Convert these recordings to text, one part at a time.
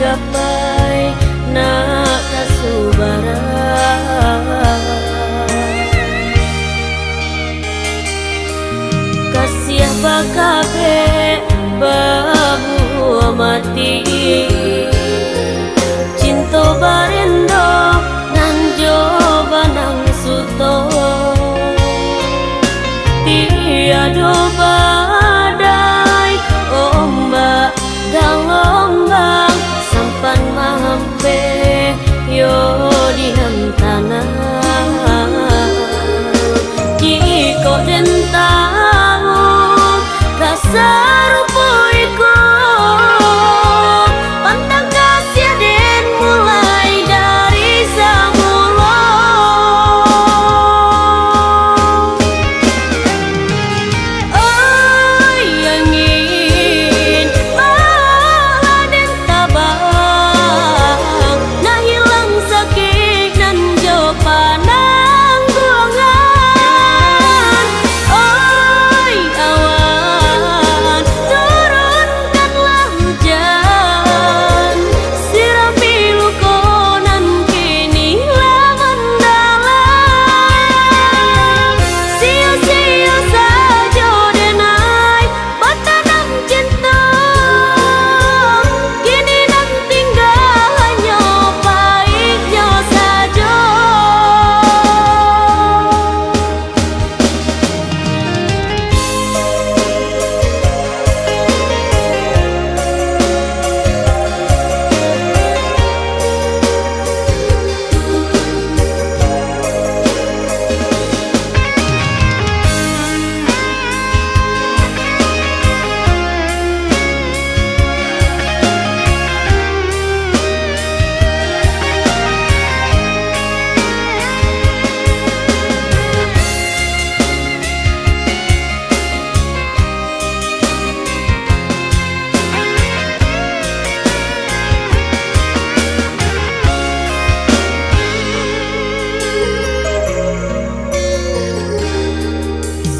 gapai nak kasubara. Kasiah bakabe babu mati cinta barendo nan jobanang suto tiada badai ombak gelombang sampan mampe yo di hantana jiko den tahu kasar puiku pantang kasih den mulai dari semula. Oh yang ingin malah den tabang nah hilang sakit dan jo panang buangan. Oi awan turunkanlah hujan sirami lukonan kini lah mendalam. Sia-sia saja denai batanam cinta kini nan tinggal hanya pahitnya saja.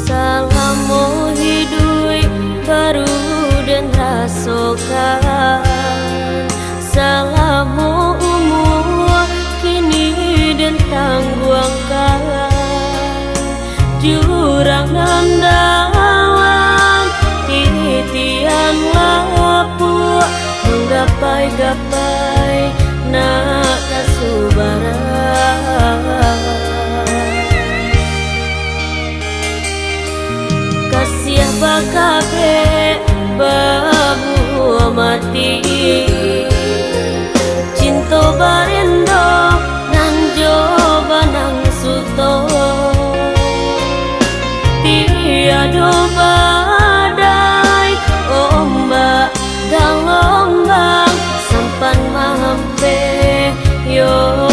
Salamu hidui baru dan rasokan salamu umur kini dan tangguangkan jurang dan dalam titian lapuk menggapai-gapai nak kasubara. Kasiah bakabe babu mati cinta barendo nan jobanang suto tiada badai ombak gelombang sampan mampe yo